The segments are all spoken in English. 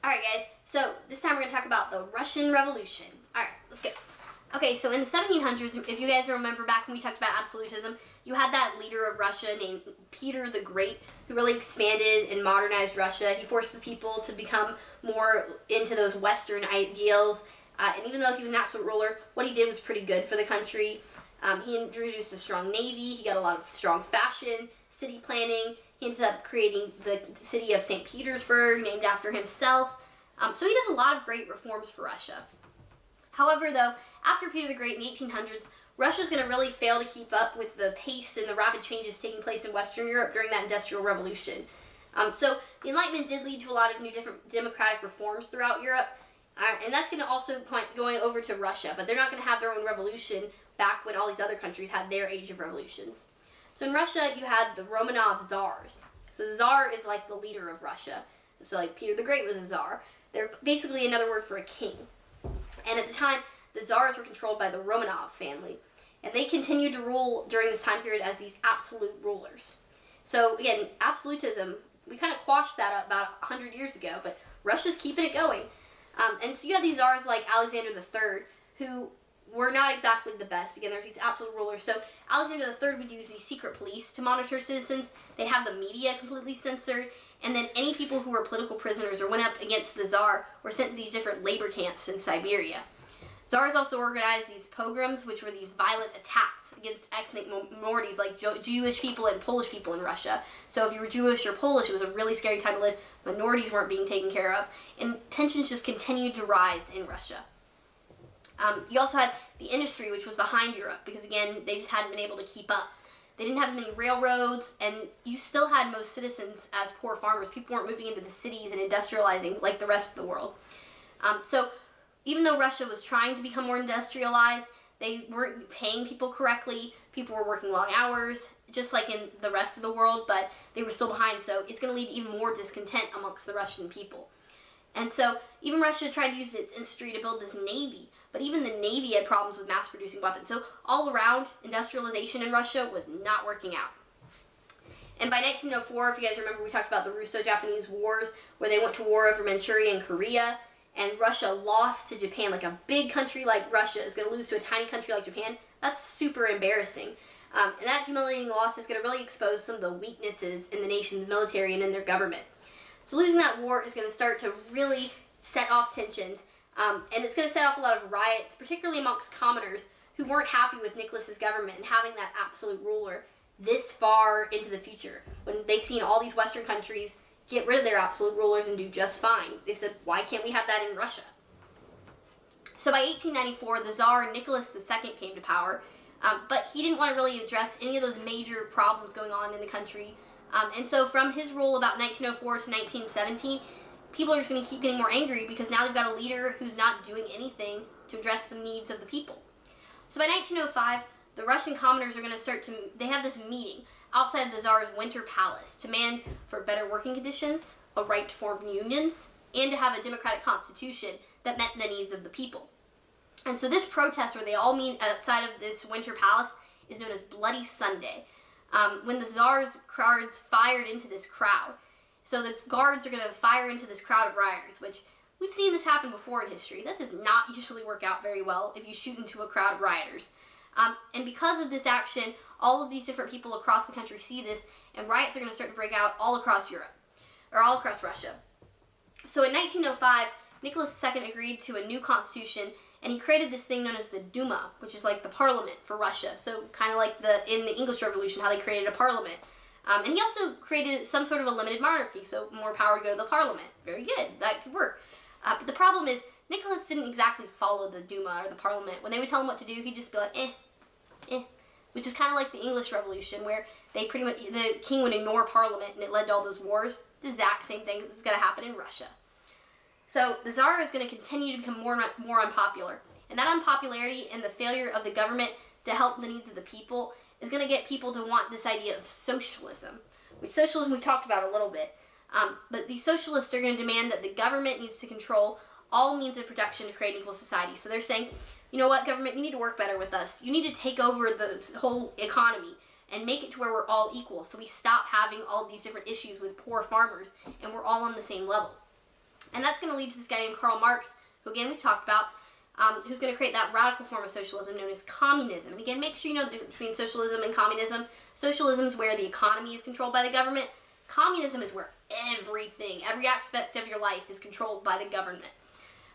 Alright guys, so this time we're going to talk about the Russian Revolution. Alright, let's go. Okay, so in the 1700s, if you guys remember back when we talked about absolutism, you had that leader of Russia named Peter the Great who really expanded and modernized Russia. He forced the people to become more into those Western ideals. And even though he was an absolute ruler, what he did was pretty good for the country. He introduced a strong navy, he got a lot of strong fashion, city planning. He ended up creating the city of St. Petersburg, named after himself. So he does a lot of great reforms for Russia. However, though, after Peter the Great in the 1800s, Russia's going to really fail to keep up with the pace and the rapid changes taking place in Western Europe during that Industrial Revolution. So the Enlightenment did lead to a lot of new different democratic reforms throughout Europe, and that's going to also point going over to Russia, but they're not going to have their own revolution back when all these other countries had their age of revolutions. So in Russia, you had the Romanov Tsars. So the Tsar is like the leader of Russia. So like Peter the Great was a Tsar. They're basically another word for a king. And at the time, the Tsars were controlled by the Romanov family. And they continued to rule during this time period as these absolute rulers. So again, absolutism, we kind of quashed that up about 100 years ago, but Russia's keeping it going. And so you had these Tsars like Alexander III, who were not exactly the best. Again, there's these absolute rulers. So Alexander III would use these secret police to monitor citizens. They'd have the media completely censored. And then any people who were political prisoners or went up against the Tsar were sent to these different labor camps in Siberia. Tsars also organized these pogroms, which were these violent attacks against ethnic minorities like Jewish people and Polish people in Russia. So if you were Jewish or Polish, it was a really scary time to live. Minorities weren't being taken care of. And tensions just continued to rise in Russia. You also had the industry, which was behind Europe, because again, they just hadn't been able to keep up. They didn't have as many railroads, and you still had most citizens as poor farmers. People weren't moving into the cities and industrializing like the rest of the world. So even though Russia was trying to become more industrialized, they weren't paying people correctly. People were working long hours, just like in the rest of the world, but they were still behind. So it's going to lead to even more discontent amongst the Russian people. And so even Russia tried to use its industry to build this navy, but even the navy had problems with mass-producing weapons. So all around, industrialization in Russia was not working out. And by 1904, if you guys remember, we talked about the Russo-Japanese wars, where they went to war over Manchuria and Korea, and Russia lost to Japan. Like a big country like Russia is going to lose to a tiny country like Japan. That's super embarrassing. And that humiliating loss is going to really expose some of the weaknesses in the nation's military and in their government. So losing that war is going to start to really set off tensions, and it's going to set off a lot of riots, particularly amongst commoners who weren't happy with Nicholas's government and having that absolute ruler this far into the future. When they've seen all these Western countries get rid of their absolute rulers and do just fine, they've said, why can't we have that in Russia? So by 1894, the Tsar Nicholas II came to power, but he didn't want to really address any of those major problems going on in the country. And so from his rule about 1904 to 1917, people are just going to keep getting more angry because now they've got a leader who's not doing anything to address the needs of the people. So by 1905, the Russian commoners are going to they have this meeting outside the Tsar's Winter Palace to demand for better working conditions, a right to form unions, and to have a democratic constitution that met the needs of the people. And so this protest where they all meet outside of this Winter Palace is known as Bloody Sunday. When the Tsar's guards fired into this crowd. So the guards are going to fire into this crowd of rioters, which we've seen this happen before in history. That does not usually work out very well if you shoot into a crowd of rioters. And because of this action, all of these different people across the country see this, and riots are going to start to break out all across Europe, or all across Russia. So in 1905, Nicholas II agreed to a new constitution, and he created this thing known as the Duma, which is like the parliament for Russia. So kind of like in the English Revolution, how they created a parliament. And he also created some sort of a limited monarchy, so more power to go to the parliament. Very good, that could work. But the problem is, Nicholas didn't exactly follow the Duma or the parliament. When they would tell him what to do, he'd just be like, which is kind of like the English Revolution, where they pretty much, the king would ignore parliament and it led to all those wars. The exact same thing is going to happen in Russia. So the Tsar is going to continue to become more unpopular. And that unpopularity and the failure of the government to help the needs of the people is going to get people to want this idea of socialism, which socialism we've talked about a little bit. But these socialists are going to demand that the government needs to control all means of production to create an equal society. So they're saying, you know what, government, you need to work better with us. You need to take over the whole economy and make it to where we're all equal, so we stop having all these different issues with poor farmers and we're all on the same level. And that's going to lead to this guy named Karl Marx, who again we've talked about, who's going to create that radical form of socialism known as communism. And again, make sure you know the difference between socialism and communism. Socialism is where the economy is controlled by the government. Communism is where everything, every aspect of your life is controlled by the government.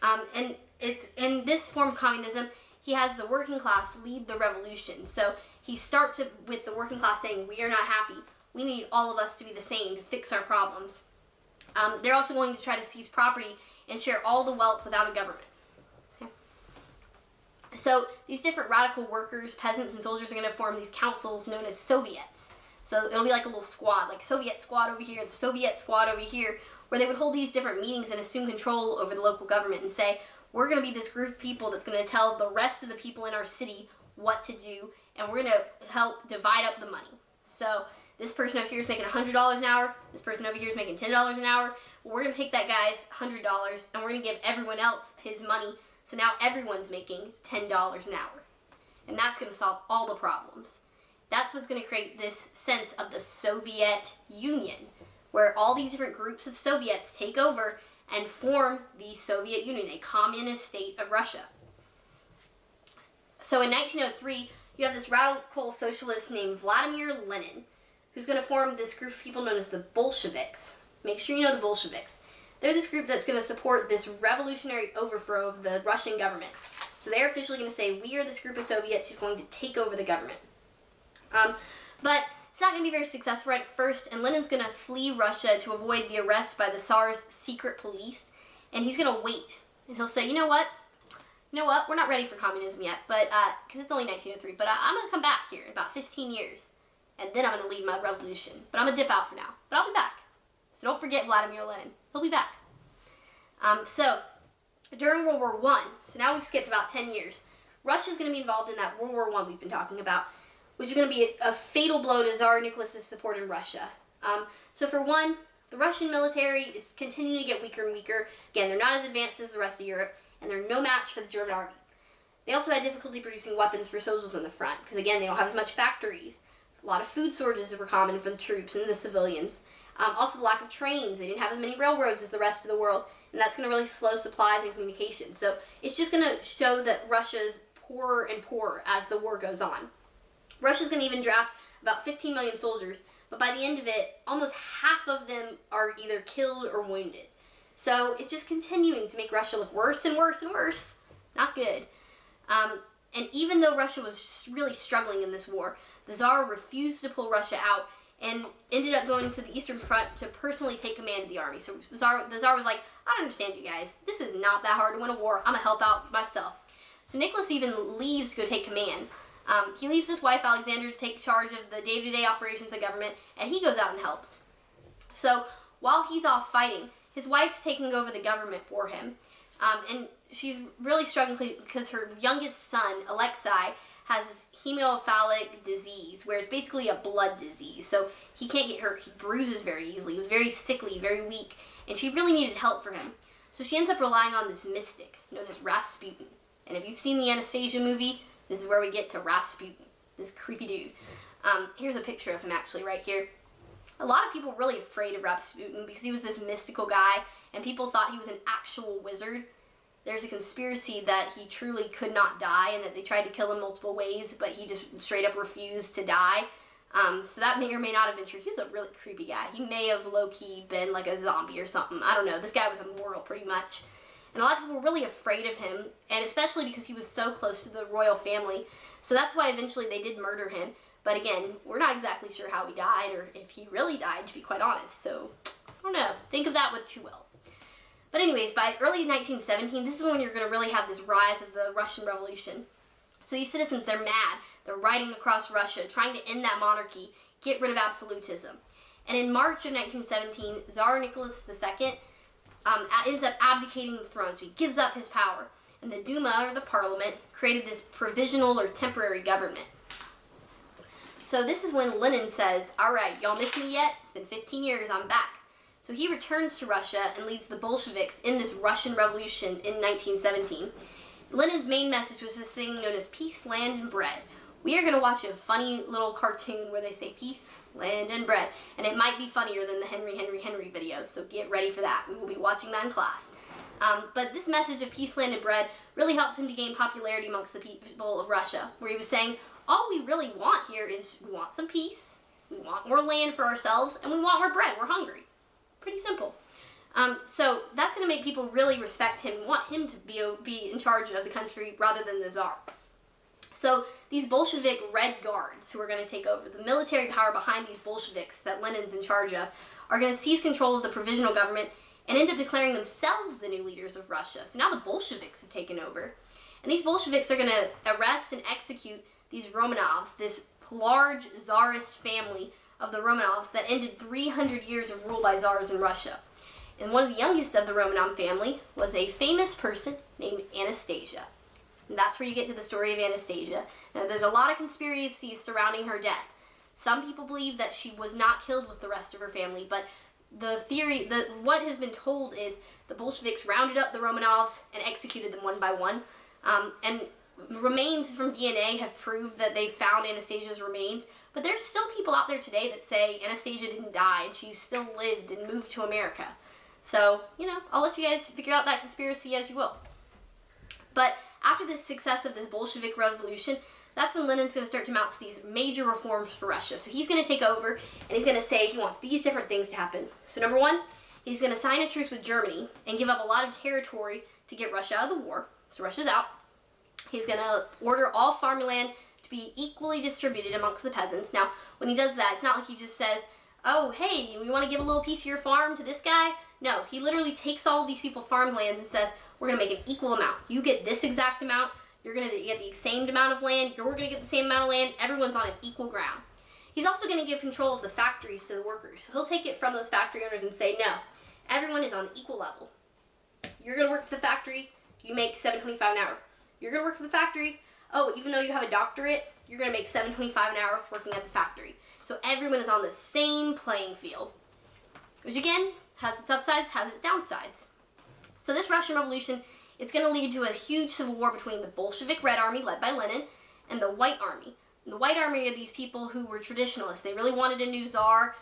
And it's in this form of communism, he has the working class lead the revolution. So he starts with the working class saying, we are not happy. We need all of us to be the same to fix our problems. They're also going to try to seize property and share all the wealth without a government. Okay. So these different radical workers, peasants, and soldiers are going to form these councils known as Soviets. So it'll be like a little squad, like Soviet squad over here, the Soviet squad over here, where they would hold these different meetings and assume control over the local government and say, we're going to be this group of people that's going to tell the rest of the people in our city what to do, and we're going to help divide up the money. So this person over here is making $100 an hour, this person over here is making $10 an hour. Well, we're going to take that guy's $100 and we're going to give everyone else his money, so now everyone's making $10 an hour. And that's going to solve all the problems. That's what's going to create this sense of the Soviet Union, where all these different groups of Soviets take over and form the Soviet Union, a communist state of Russia. So in 1903, you have this radical socialist named Vladimir Lenin, who's going to form this group of people known as the Bolsheviks. Make sure you know the Bolsheviks. They're this group that's going to support this revolutionary overthrow of the Russian government. So they're officially going to say, we are this group of Soviets who's going to take over the government. But it's not going to be very successful right at first, and Lenin's going to flee Russia to avoid the arrest by the Tsar's secret police, and he's going to wait. And he'll say, you know what, we're not ready for communism yet, but because it's only 1903, but I'm going to come back here in about 15 years, and then I'm going to lead my revolution. But I'm going to dip out for now, but I'll be back. So don't forget Vladimir Lenin. He'll be back. So during World War I, so now we've skipped about 10 years, Russia's going to be involved in that World War I we've been talking about, which is going to be a fatal blow to Tsar Nicholas's support in Russia. So for one, the Russian military is continuing to get weaker and weaker. Again, they're not as advanced as the rest of Europe, and they're no match for the German army. They also had difficulty producing weapons for soldiers on the front, because again, they don't have as much factories. A lot of food shortages were common for the troops and the civilians. Also the lack of trains. They didn't have as many railroads as the rest of the world, and that's going to really slow supplies and communication. So it's just going to show that Russia's poorer and poorer as the war goes on. Russia's going to even draft about 15 million soldiers, but by the end of it, almost half of them are either killed or wounded. So it's just continuing to make Russia look worse and worse and worse. Not good. And even though Russia was really struggling in this war, the Tsar refused to pull Russia out and ended up going to the Eastern Front to personally take command of the army. So the Tsar was like, I don't understand you guys. This is not that hard to win a war. I'm going to help out myself. So Nicholas even leaves to go take command. He leaves his wife, Alexandra, to take charge of the day-to-day operations of the government, and he goes out and helps. So while he's off fighting, his wife's taking over the government for him, and she's really struggling because her youngest son, Alexei, has hemophilic disease, where it's basically a blood disease. So he can't get hurt. He bruises very easily. He was very sickly, very weak, and she really needed help for him. So she ends up relying on this mystic known as Rasputin. And if you've seen the Anastasia movie, this is where we get to Rasputin, this creepy dude. Here's a picture of him actually right here. A lot of people were really afraid of Rasputin because he was this mystical guy, and people thought he was an actual wizard. There's a conspiracy that he truly could not die and that they tried to kill him multiple ways, but he just straight up refused to die. So that may or may not have been true. He was a really creepy guy. He may have low-key been like a zombie or something. I don't know. This guy was immortal pretty much. And a lot of people were really afraid of him, and especially because he was so close to the royal family. So that's why eventually they did murder him. But again, we're not exactly sure how he died, or if he really died, to be quite honest. So, I don't know. Think of that what you will. But anyways, by early 1917, this is when you're going to really have this rise of the Russian Revolution. So these citizens, they're mad. They're riding across Russia, trying to end that monarchy, get rid of absolutism. And in March of 1917, Tsar Nicholas II ends up abdicating the throne, so he gives up his power. And the Duma, or the parliament, created this provisional or temporary government. So this is when Lenin says, all right, y'all miss me yet? It's been 15 years, I'm back. So he returns to Russia and leads the Bolsheviks in this Russian Revolution in 1917. Lenin's main message was this thing known as peace, land, and bread. We are going to watch a funny little cartoon where they say peace, land, and bread. And it might be funnier than the Henry, Henry, Henry video, so get ready for that. We will be watching that in class. But this message of peace, land, and bread really helped him to gain popularity amongst the people of Russia, where he was saying, all we really want here is we want some peace, we want more land for ourselves, and we want more bread. We're hungry. Pretty simple. So that's going to make people really respect him, want him to be in charge of the country rather than the Tsar. So these Bolshevik Red Guards who are going to take over, the military power behind these Bolsheviks that Lenin's in charge of, are going to seize control of the provisional government and end up declaring themselves the new leaders of Russia. So now the Bolsheviks have taken over. And these Bolsheviks are going to arrest and execute these Romanovs, this large Tsarist family of the Romanovs that ended 300 years of rule by Tsars in Russia. And one of the youngest of the Romanov family was a famous person named Anastasia. And that's where you get to the story of Anastasia. Now, there's a lot of conspiracies surrounding her death. Some people believe that she was not killed with the rest of her family, but the theory, what has been told is the Bolsheviks rounded up the Romanovs and executed them one by one. And remains from DNA have proved that they found Anastasia's remains, but there's still people out there today that say Anastasia didn't die and she still lived and moved to America. So, you know, I'll let you guys figure out that conspiracy as you will. But after the success of this Bolshevik revolution, that's when Lenin's going to start to mount these major reforms for Russia. So he's going to take over, and he's going to say he wants these different things to happen. So number one, he's going to sign a truce with Germany and give up a lot of territory to get Russia out of the war. So Russia's out. He's going to order all farmland to be equally distributed amongst the peasants. Now, when he does that, it's not like he just says, oh, hey, you want to give a little piece of your farm to this guy? No, he literally takes all of these people's farmlands and says, we're going to make an equal amount. You get this exact amount. You're going to get the same amount of land. You're going to get the same amount of land. Everyone's on an equal ground. He's also going to give control of the factories to the workers. So he'll take it from those factory owners and say, no, everyone is on an equal level. You're going to work for the factory. You make $7.25 an hour. You're going to work for the factory. Oh, even though you have a doctorate, you're going to make $7.25 an hour working at the factory. So everyone is on the same playing field, which again has its upsides, has its downsides. So this Russian Revolution, it's going to lead to a huge civil war between the Bolshevik Red Army led by Lenin and the White Army. And the White Army are these people who were traditionalists. They really wanted a new czar.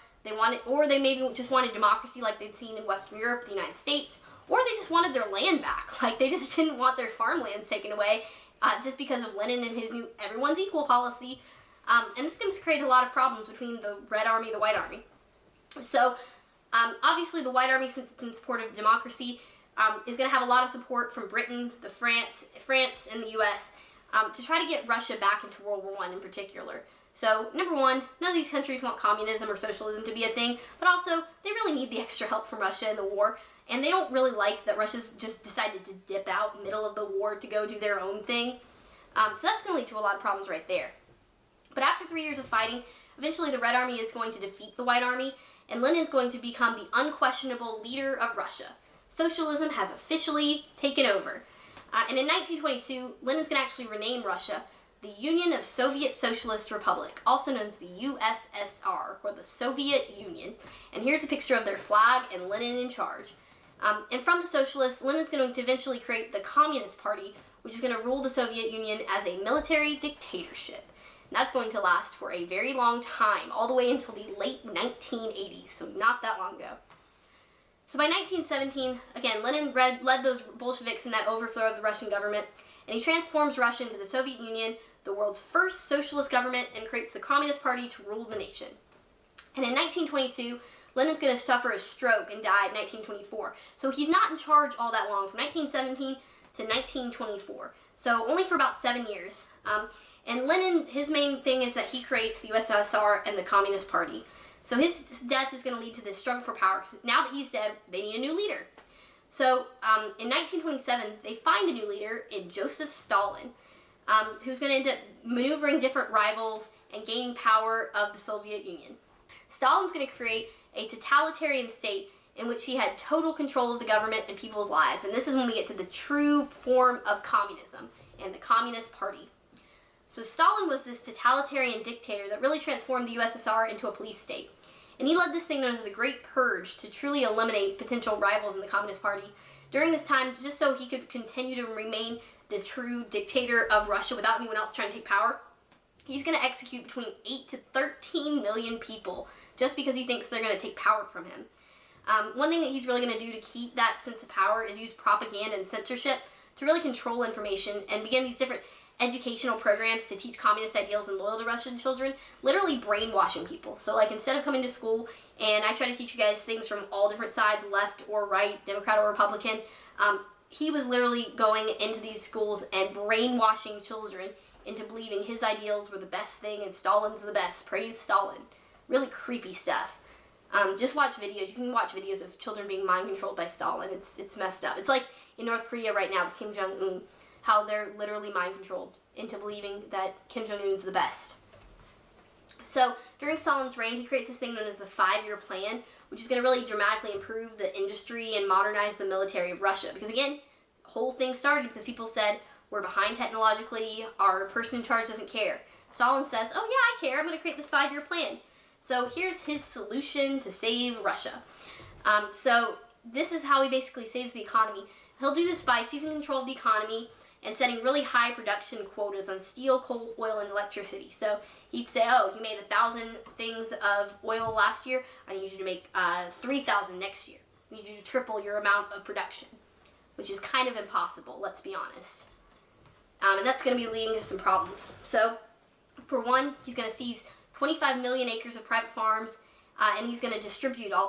Or they maybe just wanted democracy like they'd seen in Western Europe, the United States, or they just wanted their land back. Like they just didn't want their farmlands taken away just because of Lenin and his new everyone's equal policy. And this is going to create a lot of problems between the Red Army and the White Army. So obviously the White Army, since it's in support of democracy, is going to have a lot of support from Britain, France, and the U.S. To try to get Russia back into World War I in particular. So, number one, none of these countries want communism or socialism to be a thing, but also, they really need the extra help from Russia in the war, and they don't really like that Russia's just decided to dip out middle of the war to go do their own thing. So that's going to lead to a lot of problems right there. But after 3 years of fighting, eventually the Red Army is going to defeat the White Army, and Lenin's going to become the unquestionable leader of Russia. Socialism has officially taken over. And in 1922, Lenin's going to actually rename Russia the Union of Soviet Socialist Republic, also known as the USSR, or the Soviet Union. And here's a picture of their flag and Lenin in charge. And from the socialists, Lenin's going to eventually create the Communist Party, which is going to rule the Soviet Union as a military dictatorship. And that's going to last for a very long time, all the way until the late 1980s, so not that long ago. So by 1917, again, Lenin led those Bolsheviks in that overthrow of the Russian government, and he transforms Russia into the Soviet Union, the world's first socialist government, and creates the Communist Party to rule the nation. And in 1922, Lenin's going to suffer a stroke and die in 1924. So he's not in charge all that long, from 1917 to 1924. So only for about 7 years. And Lenin, his main thing is that he creates the USSR and the Communist Party. So his death is going to lead to this struggle for power, because now that he's dead, they need a new leader. So in 1927, they find a new leader in Joseph Stalin, who's going to end up maneuvering different rivals and gaining power of the Soviet Union. Stalin's going to create a totalitarian state in which he had total control of the government and people's lives. And this is when we get to the true form of communism and the Communist Party. So Stalin was this totalitarian dictator that really transformed the USSR into a police state. And he led this thing known as the Great Purge to truly eliminate potential rivals in the Communist Party during this time, just so he could continue to remain this true dictator of Russia without anyone else trying to take power. He's going to execute between 8 to 13 million people just because he thinks they're going to take power from him. One thing that he's really going to do to keep that sense of power is use propaganda and censorship to really control information and begin these different educational programs to teach communist ideals and loyal to Russian children, literally brainwashing people. So like instead of coming to school and I try to teach you guys things from all different sides, left or right, Democrat or Republican, he was literally going into these schools and brainwashing children into believing his ideals were the best thing and Stalin's the best. Praise Stalin. Really creepy stuff. Just watch videos. You can watch videos of children being mind controlled by Stalin. It's messed up. It's like in North Korea right now with Kim Jong-un, how they're literally mind controlled into believing that Kim Jong-un's the best. So during Stalin's reign, he creates this thing known as the 5-year plan, which is going to really dramatically improve the industry and modernize the military of Russia. Because again, the whole thing started because people said, we're behind technologically, our person in charge doesn't care. Stalin says, oh yeah, I care, I'm going to create this 5-year plan. So here's his solution to save Russia. So this is how he basically saves the economy. He'll do this by seizing control of the economy and setting really high production quotas on steel, coal, oil, and electricity. So he'd say, oh, you made 1,000 things of oil last year, I need you to make 3,000 next year. I need you to triple your amount of production, which is kind of impossible, let's be honest. And that's going to be leading to some problems. So, for one, he's going to seize 25 million acres of private farms, and he's going to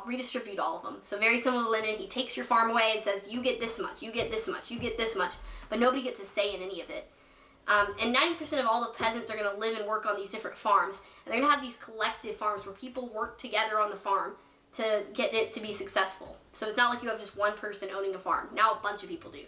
redistribute all of them. So very similar to Lenin, he takes your farm away and says, you get this much, you get this much, you get this much, but nobody gets a say in any of it. And 90% of all the peasants are going to live and work on these different farms, and they're going to have these collective farms where people work together on the farm to get it to be successful. So it's not like you have just one person owning a farm. Now a bunch of people do.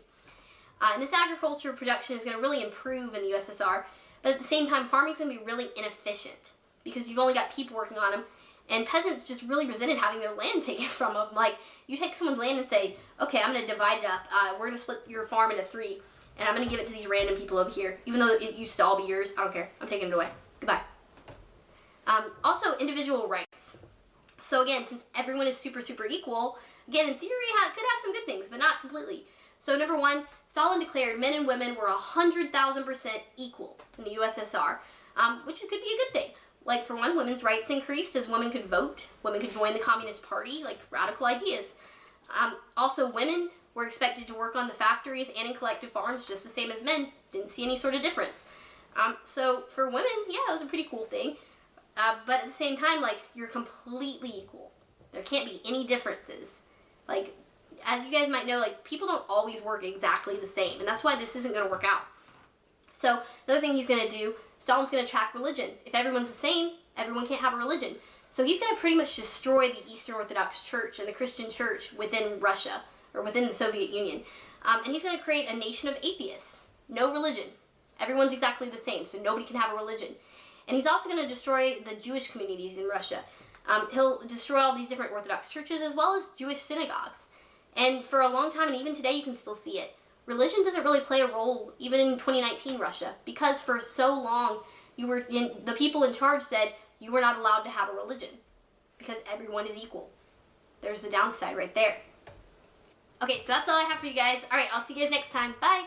And this agriculture production is going to really improve in the USSR, but at the same time, farming is going to be really inefficient because you've only got people working on them, and peasants just really resented having their land taken from them. Like, you take someone's land and say, okay, I'm going to divide it up. We're going to split your farm into 3, and I'm going to give it to these random people over here, even though it used to all be yours. I don't care. I'm taking it away. Goodbye. Also, individual rights. So again, since everyone is super, super equal, again, in theory, it could have some good things, but not completely. So number one, Stalin declared men and women were 100,000% equal in the USSR, which could be a good thing. Like, for one, women's rights increased as women could vote, women could join the Communist Party, like radical ideas. Also, women were expected to work on the factories and in collective farms just the same as men. Didn't see any sort of difference. So for women, yeah, it was a pretty cool thing. But at the same time, like, you're completely equal. There can't be any differences. Like, as you guys might know, like, people don't always work exactly the same, and that's why this isn't going to work out. So, another thing he's going to do, Stalin's going to track religion. If everyone's the same, everyone can't have a religion. So he's going to pretty much destroy the Eastern Orthodox Church and the Christian Church within Russia, or within the Soviet Union. And he's going to create a nation of atheists. No religion. Everyone's exactly the same, so nobody can have a religion. And he's also going to destroy the Jewish communities in Russia. He'll destroy all these different Orthodox churches as well as Jewish synagogues. And for a long time, and even today you can still see it, religion doesn't really play a role even in 2019 Russia, because for so long the people in charge said you were not allowed to have a religion because everyone is equal. There's the downside right there. Okay, so that's all I have for you guys. Alright, I'll see you guys next time. Bye!